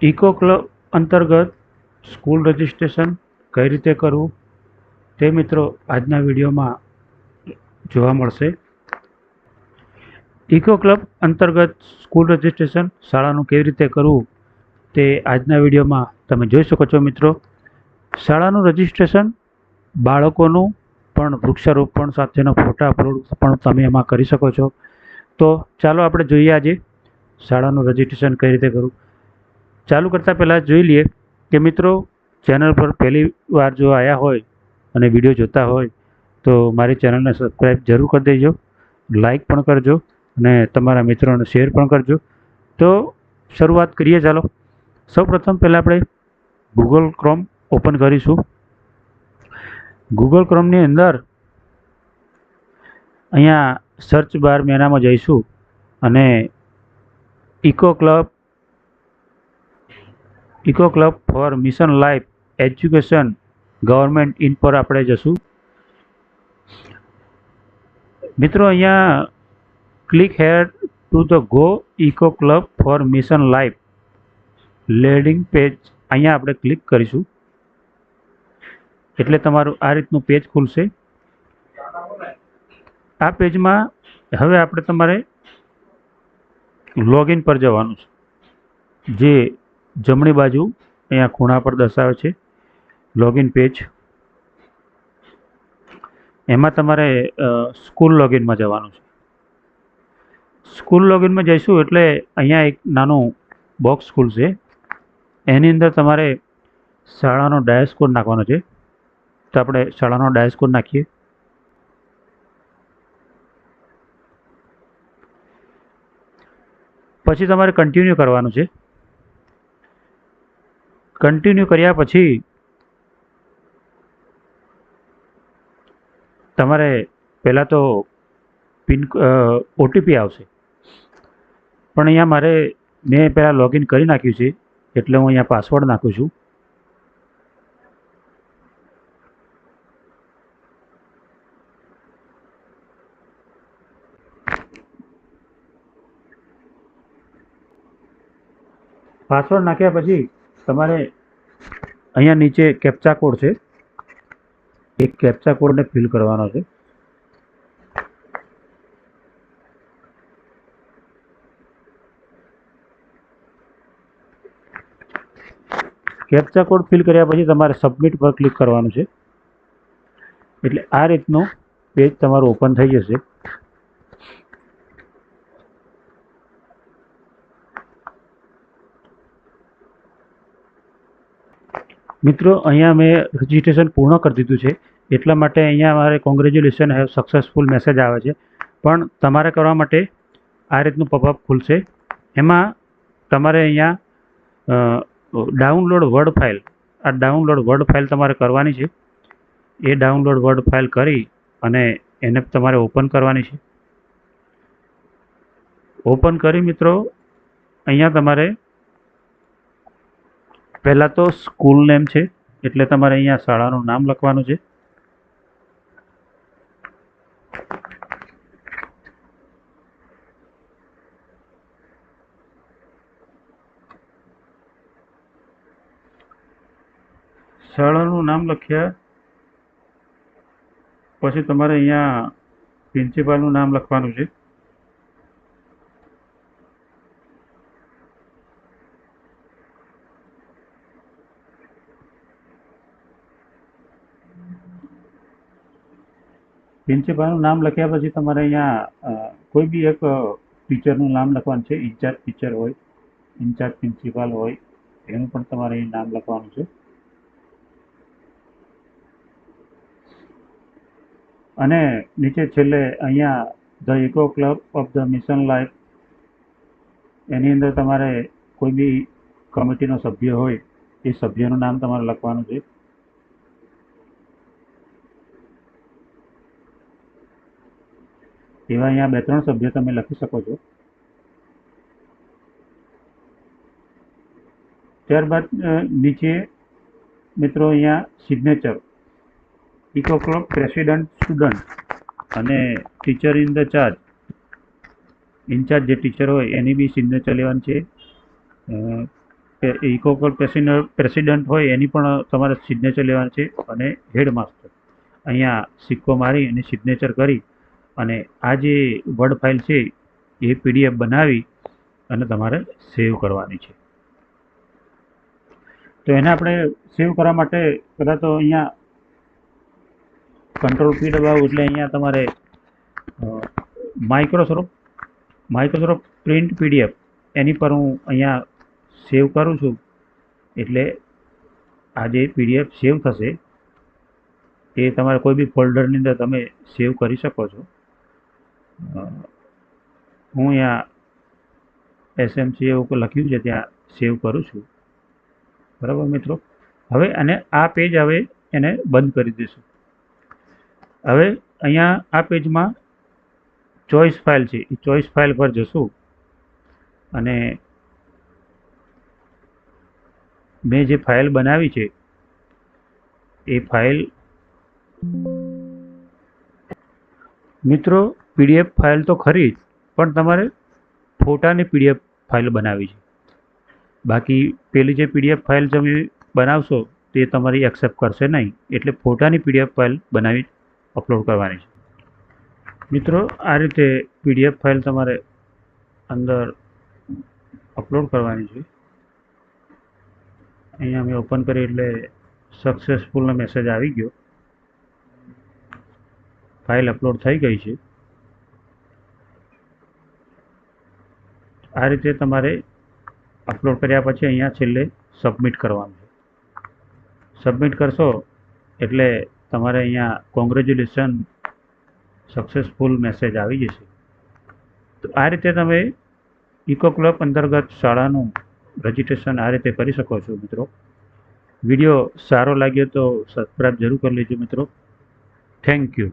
Eco club અંતર્ગત school registration કઈ રીતે કરવું તે મિત્રો આજના વિડીયોમાં જોવા મળશે. ઇકો ક્લબ અંતર્ગત સ્કૂલ રજિસ્ટ્રેશન શાળાનું કેવી રીતે કરવું તે આજના વિડીયોમાં તમે જોઈ શકો છો. મિત્રો, શાળાનું રજિસ્ટ્રેશન બાળકોનું પણ વૃક્ષારોપણ સાથેનો ફોટા અપલોડ પણ તમે એમાં કરી શકો છો. તો ચાલો આપણે જોઈએ આજે શાળાનું રજિસ્ટ્રેશન કઈ રીતે કરવું. ચાલુ કરતાં પહેલાં જોઈ લઈએ કે મિત્રો, ચેનલ પર પહેલી વાર જો આવ્યા હોય અને વિડીયો જોતા હોય તો મારી ચેનલને સબસ્ક્રાઈબ જરૂર કરી દેજો, લાઈક પણ કરજો અને તમારા મિત્રોને શેર પણ કરજો. તો શરૂઆત કરીએ. ચાલો, સૌપ્રથમ પહેલાં આપણે ગૂગલ ક્રોમ ઓપન કરીશું. ગૂગલ ક્રોમની અંદર અહીંયા સર્ચ બાર મેનામાં જઈશું અને eco club for mission life education government in પર આપણે જશું. મિત્રો, અહીંયા click here to the go eco club for mission life landing page, અહીંયા આપણે ક્લિક કરીશું એટલે તમારું આ રીતનું પેજ ખુલશે. આ પેજમાં હવે આપણે તમારે લોગિન પર જવાનું છે, જે જમણી બાજુ અહીંયા ખૂણા પર દર્શાવે છે લોગિન પેજ. એમાં તમારે સ્કૂલ લોગિનમાં જવાનું છે. સ્કૂલ લોગિનમાં જઈશું એટલે અહીંયા એક નાનું બોક્સ ખુલશે. એની અંદર તમારે શાળાનો ડાયસ કોડ નાખવાનો છે. તો આપણે શાળાનો ડાયસ કોડ નાખીએ. પછી તમારે કન્ટિન્યુ કરવાનું છે. કન્ટિન્યુ કર્યા પછી તમારે પહેલાં તો ઓટીપી આવશે, પણ અહીંયા મેં પહેલાં લોગિન કરી નાખ્યું છે એટલે હું અહીંયા પાસવર્ડ નાખું છું. પાસવર્ડ નાખ્યા પછી તમારે અહીંયા નીચે કેપ્ચા કોડ છે, એક કેપ્ચા કોડને ફિલ કરવાનો છે. કેપ્ચા કોડ ફિલ કર્યા પછી તમારે સબમિટ પર ક્લિક કરવાનું છે એટલે આ રીતનું પેજ તમારું ઓપન થઈ જશે. મિત્રો, અહીંયા મેં રજિસ્ટ્રેશન પૂર્ણ કરી દીધું છે એટલા માટે અહીંયા મારે કોંગ્રેચ્યુલેશન હેવ સક્સેસફુલ મેસેજ આવે છે. પણ તમારે કરવા માટે આ રીતનું પૉપઅપ ખુલશે. એમાં તમારે અહીંયા ડાઉનલોડ વર્ડ ફાઇલ, આ ડાઉનલોડ વર્ડ ફાઇલ તમારે કરવાની છે. એ ડાઉનલોડ વર્ડ ફાઇલ કરી અને એને તમારે ઓપન કરવાની છે. ઓપન કરી મિત્રો, અહીંયા તમારે પહેલાં તો સ્કૂલ નેમ છે એટલે તમારે અહીંયા શાળાનું નામ લખવાનું છે. શાળાનું નામ લખ્યા પછી તમારે અહીંયા પ્રિન્સિપાલનું નામ લખવાનું છે. પ્રિન્સિપાલનું નામ લખ્યા પછી તમારે અહીંયા કોઈ બી એક ટીચરનું નામ લખવાનું છે. ઇન્ચાર્જ ટીચર હોય, ઇન્ચાર્જ પ્રિન્સિપાલ હોય, એનું પણ તમારે અહીં નામ લખવાનું છે. અને નીચે છેલ્લે અહીંયા the eco club of the Mission Life, એની અંદર તમારે કોઈ બી કમિટીનો સભ્ય હોય એ સભ્યનું નામ તમારે લખવાનું છે. એવા અહીંયા 2-3 સભ્ય તમે લખી શકો છો. ત્યારબાદ નીચે મિત્રો અહીંયા signature, eco club president, student અને teacher in the charge, incharge જે ટીચર હોય એની બી સિગ્નેચર લેવાની છે. ઇકો ક્લબ પ્રેસિડન્ટ હોય એની પણ તમારે સિગ્નેચર લેવાની છે, અને હેડ માસ્ટર અહીંયા સિક્કો મારી અને સિગ્નેચર કરી અને આ જે વર્ડ ફાઇલ છે એ PDF બનાવી અને તમારે સેવ કરવાની છે. તો એને આપણે સેવ કરવા માટે પહેલાં તો અહીંયા Ctrl+P દબાવો એટલે અહીંયા તમારે માઇક્રોસોફ્ટ પ્રિન્ટ PDF એની પર હું અહીંયા સેવ કરું છું. એટલે આ જે PDF સેવ થશે એ તમારે કોઈ બી ફોલ્ડરની અંદર તમે સેવ કરી શકો છો. હું અહીંયા SMC એવું લખ્યું છે ત્યાં સેવ કરું છું. બરાબર મિત્રો, હવે અને આ પેજ હવે એને બંધ કરી દઈશું. હવે અહીંયા આ પેજમાં ચોઈસ ફાઇલ છે, એ ચોઈસ ફાઇલ પર જશું અને મેં જે ફાઇલ બનાવી છે એ ફાઇલ મિત્રો PDF ફાઇલ તો ખરી જ, પણ તમારે ફોટાની PDF ફાઇલ બનાવી છે. બાકી પેલી જે PDF ફાઇલ તમે બનાવશો તે તમારી એક્સેપ્ટ કરશે નહીં, એટલે ફોટાની PDF ફાઇલ બનાવી અપલોડ કરવાની છે. મિત્રો આ રીતે PDF ફાઇલ તમારે અંદર અપલોડ કરવાની છે. અહીંયા મેં ઓપન કરી એટલે સક્સેસફુલનો મેસેજ આવી ગયો. ફાઇલ અપલોડ થઈ ગઈ છે. આ રીતે તમારે અપલોડ કર્યા પછી અહીંયા છેલ્લે સબમિટ કરવાનું છે. સબમિટ કરશો એટલે તમારે અહીંયા કોંગ્રેચ્યુલેશન સક્સેસફુલ મેસેજ આવી જશે. તો આ રીતે તમે ઇકો ક્લબ અંતર્ગત શાળાનું રજિસ્ટ્રેશન આ રીતે કરી શકો છો. મિત્રો વિડીયો સારો લાગ્યો તો સબસ્ક્રાઈબ જરૂર કરી લેજો મિત્રો. Thank you.